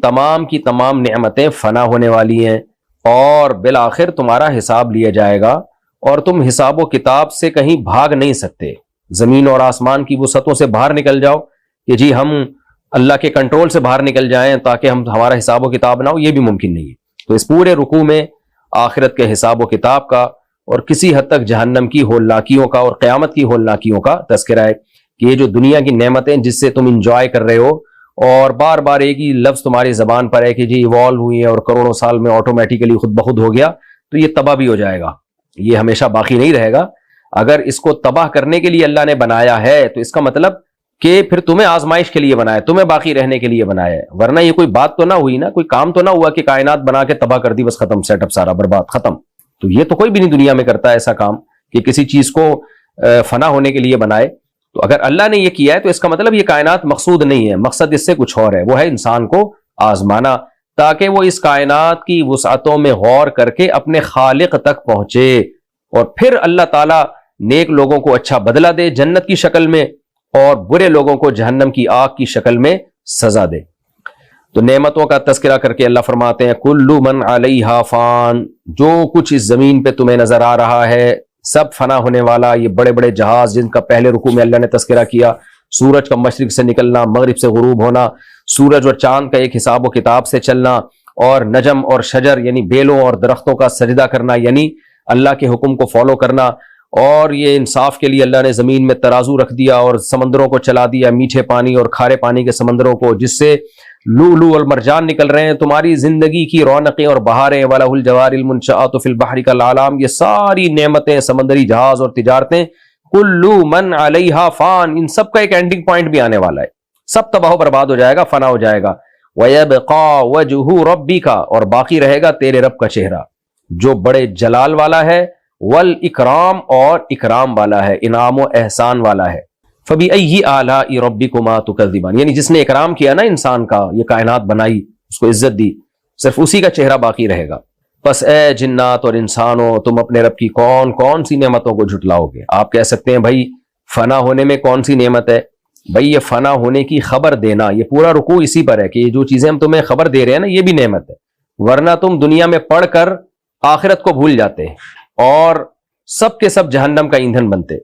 تمام کی تمام نعمتیں فنا ہونے والی ہیں اور بالآخر تمہارا حساب لیا جائے گا اور تم حساب و کتاب سے کہیں بھاگ نہیں سکتے. زمین اور آسمان کی وسعتوں سے باہر نکل جاؤ کہ جی ہم اللہ کے کنٹرول سے باہر نکل جائیں تاکہ ہمارا حساب و کتاب نہ ہو، یہ بھی ممکن نہیں ہے. تو اس پورے رکوع میں آخرت کے حساب و کتاب کا اور کسی حد تک جہنم کی ہولناکیوں کا اور قیامت کی ہولناکیوں کا تذکرہ ہے کہ یہ جو دنیا کی نعمتیں جس سے تم انجوائے کر رہے ہو اور بار بار ایک ہی لفظ تمہاری زبان پر ہے کہ جی ایوالو ہوئی ہیں اور کروڑوں سال میں آٹومیٹیکلی خود بخود ہو گیا، تو یہ تباہ بھی ہو جائے گا، یہ ہمیشہ باقی نہیں رہے گا. اگر اس کو تباہ کرنے کے لیے اللہ نے بنایا ہے تو اس کا مطلب کہ پھر تمہیں آزمائش کے لیے بنایا، تمہیں باقی رہنے کے لیے بنایا ہے. ورنہ یہ کوئی بات تو نہ ہوئی نا، کوئی کام تو نہ ہوا کہ کائنات بنا کے تباہ کر دی، بس ختم، سیٹ اپ سارا برباد ختم. تو یہ تو کوئی بھی نہیں دنیا میں کرتا ایسا کام کہ کسی چیز کو فنا ہونے کے لیے بنائے. تو اگر اللہ نے یہ کیا ہے تو اس کا مطلب یہ کائنات مقصود نہیں ہے، مقصد اس سے کچھ اور ہے، وہ ہے انسان کو آزمانا تاکہ وہ اس کائنات کی وسعتوں میں غور کر کے اپنے خالق تک پہنچے اور پھر اللہ تعالیٰ نیک لوگوں کو اچھا بدلہ دے جنت کی شکل میں اور برے لوگوں کو جہنم کی آگ کی شکل میں سزا دے. تو نعمتوں کا تذکرہ کر کے اللہ فرماتے ہیں کل من علیہا فان، جو کچھ اس زمین پہ تمہیں نظر آ رہا ہے سب فنا ہونے والا. یہ بڑے بڑے جہاز جن کا پہلے رکوع میں اللہ نے تذکرہ کیا، سورج کا مشرق سے نکلنا، مغرب سے غروب ہونا، سورج اور چاند کا ایک حساب و کتاب سے چلنا، اور نجم اور شجر یعنی بیلوں اور درختوں کا سجدہ کرنا یعنی اللہ کے حکم کو فالو کرنا. اور یہ انصاف کے لیے اللہ نے زمین میں ترازو رکھ دیا اور سمندروں کو چلا دیا، میٹھے پانی اور کھارے پانی کے سمندروں کو، جس سے لؤلؤ اور مرجان نکل رہے ہیں. تمہاری زندگی کی رونقیں اور بہاریں، وَلَهُ الْجَوَارِ الْمُنشَآتُ فِي الْبَحْرِ كَالْأَعْلَامِ، یہ ساری نعمتیں، سمندری جہاز اور تجارتیں، کُلُّ مَنْ عَلَيْهَا فان، ان سب کا ایک اینڈنگ پوائنٹ بھی آنے والا ہے، سب تباہ و برباد ہو جائے گا، فنا ہو جائے گا. وَيَبْقَى وَجْهُ رَبِّكَ، اور باقی رہے گا تیرے رب کا چہرہ جو بڑے جلال والا ہے، والاکرام اور اکرام والا ہے، انعام و احسان والا ہے. فبأي آلاء ربكما تكذبان، یعنی جس نے اکرام کیا نا انسان کا، یہ کائنات بنائی، اس کو عزت دی، صرف اسی کا چہرہ باقی رہے گا. پس اے جنات اور انسانوں، تم اپنے رب کی کون کون سی نعمتوں کو جھٹلاؤ گے؟ آپ کہہ سکتے ہیں بھائی فنا ہونے میں کون سی نعمت ہے؟ بھائی یہ فنا ہونے کی خبر دینا، یہ پورا رکوع اسی پر ہے کہ یہ جو چیزیں ہم تمہیں خبر دے رہے ہیں نا، یہ بھی نعمت ہے. ورنہ تم دنیا میں پڑھ کر آخرت کو بھول جاتے اور سب کے سب جہنم کا ایندھن بنتے.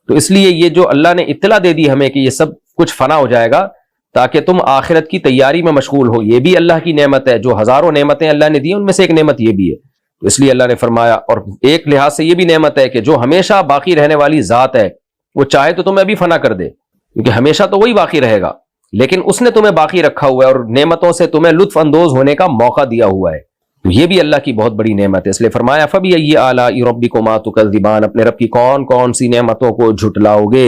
تو اس لیے یہ جو اللہ نے اطلاع دے دی ہمیں کہ یہ سب کچھ فنا ہو جائے گا تاکہ تم آخرت کی تیاری میں مشغول ہو، یہ بھی اللہ کی نعمت ہے. جو ہزاروں نعمتیں اللہ نے دی ان میں سے ایک نعمت یہ بھی ہے. تو اس لیے اللہ نے فرمایا، اور ایک لحاظ سے یہ بھی نعمت ہے کہ جو ہمیشہ باقی رہنے والی ذات ہے وہ چاہے تو تمہیں ابھی فنا کر دے، کیونکہ ہمیشہ تو وہی باقی رہے گا، لیکن اس نے تمہیں باقی رکھا ہوا ہے اور نعمتوں سے تمہیں لطف اندوز ہونے کا موقع دیا ہوا ہے. یہ بھی اللہ کی بہت بڑی نعمت ہے. اس لیے فرمایا فَبِأَيِّ آلَاءِ رَبِّكُمَا تُكَذِّبَانِ، اپنے رب کی کون کون سی نعمتوں کو جھٹلاؤ گے.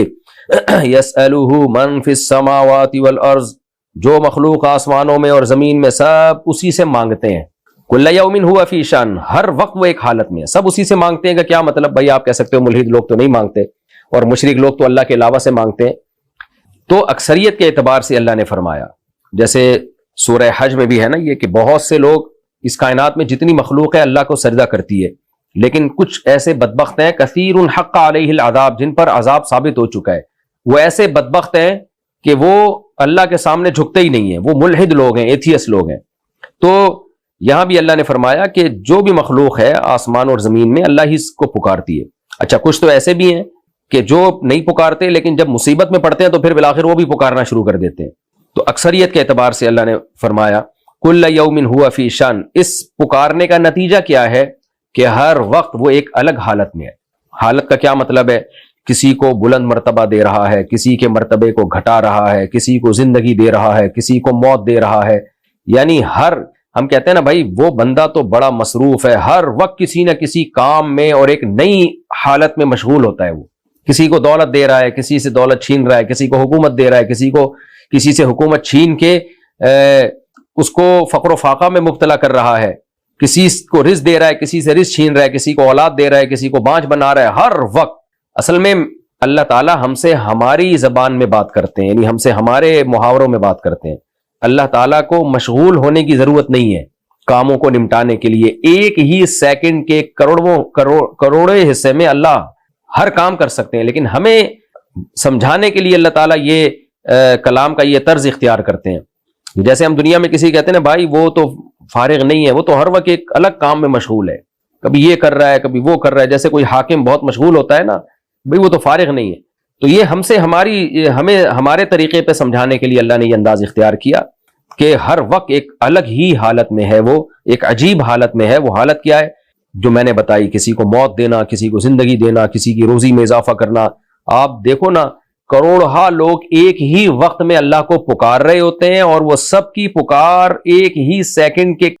يَسْأَلُهُ مَنْ فِي السَّمَاوَاتِ وَالْأَرْضِ، جو مخلوق آسمانوں میں اور زمین میں سب اسی سے مانگتے ہیں. كُلَّ يَوْمٍ هُوَ فِي شَأْنٍ، ہر وقت وہ ایک حالت میں ہے، سب اسی سے مانگتے ہیں. کہ کیا مطلب؟ بھائی آپ کہہ سکتے ہو ملحد لوگ تو نہیں مانگتے اور مشرک لوگ تو اللہ کے علاوہ سے مانگتے ہیں. تو اکثریت کے اعتبار سے اللہ نے فرمایا، جیسے سورہ حج میں بھی ہے نا یہ کہ بہت سے لوگ اس کائنات میں جتنی مخلوق ہے اللہ کو سجدہ کرتی ہے، لیکن کچھ ایسے بدبخت ہیں کثیر حق علیہ العذاب، جن پر عذاب ثابت ہو چکا ہے. وہ ایسے بدبخت ہیں کہ وہ اللہ کے سامنے جھکتے ہی نہیں ہیں، وہ ملحد لوگ ہیں، ایتھیس لوگ ہیں. تو یہاں بھی اللہ نے فرمایا کہ جو بھی مخلوق ہے آسمان اور زمین میں اللہ ہی اس کو پکارتی ہے. اچھا کچھ تو ایسے بھی ہیں کہ جو نہیں پکارتے لیکن جب مصیبت میں پڑتے ہیں تو پھر بالآخر وہ بھی پکارنا شروع کر دیتے ہیں. تو اکثریت کے اعتبار سے اللہ نے فرمایا کل یوم ہوا فی شان، اس پکارنے کا نتیجہ کیا ہے کہ ہر وقت وہ ایک الگ حالت میں ہے. حالت کا کیا مطلب ہے؟ کسی کو بلند مرتبہ دے رہا ہے، کسی کے مرتبے کو گھٹا رہا ہے، کسی کو زندگی دے رہا ہے، کسی کو موت دے رہا ہے. یعنی ہم کہتے ہیں نا بھائی وہ بندہ تو بڑا مصروف ہے، ہر وقت کسی نہ کسی کام میں اور ایک نئی حالت میں مشغول ہوتا ہے. وہ کسی کو دولت دے رہا ہے، کسی سے دولت چھین رہا ہے، کسی کو حکومت دے رہا ہے، کسی سے حکومت چھین کے اس کو فقر و فاقہ میں مبتلا کر رہا ہے، کسی کو رزق دے رہا ہے، کسی سے رزق چھین رہا ہے، کسی کو اولاد دے رہا ہے، کسی کو بانجھ بنا رہا ہے. ہر وقت اصل میں اللہ تعالیٰ ہم سے ہماری زبان میں بات کرتے ہیں، یعنی ہم سے ہمارے محاوروں میں بات کرتے ہیں. اللہ تعالیٰ کو مشغول ہونے کی ضرورت نہیں ہے کاموں کو نمٹانے کے لیے. ایک ہی سیکنڈ کے کروڑوں حصے میں اللہ ہر کام کر سکتے ہیں، لیکن ہمیں سمجھانے کے لیے اللہ تعالیٰ یہ کلام کا یہ طرز اختیار کرتے ہیں. جیسے ہم دنیا میں کسی کہتے ہیں نا بھائی وہ تو فارغ نہیں ہے، وہ تو ہر وقت ایک الگ کام میں مشغول ہے، کبھی یہ کر رہا ہے کبھی وہ کر رہا ہے، جیسے کوئی حاکم بہت مشغول ہوتا ہے نا، بھائی وہ تو فارغ نہیں ہے. تو یہ ہم سے ہمیں ہمارے طریقے پہ سمجھانے کے لیے اللہ نے یہ انداز اختیار کیا کہ ہر وقت ایک الگ ہی حالت میں ہے، وہ ایک عجیب حالت میں ہے. وہ حالت کیا ہے؟ جو میں نے بتائی، کسی کو موت دینا، کسی کو زندگی دینا، کسی کی روزی میں اضافہ کرنا. آپ دیکھو نا، کروڑہا لوگ ایک ہی وقت میں اللہ کو پکار رہے ہوتے ہیں، اور وہ سب کی پکار ایک ہی سیکنڈ کے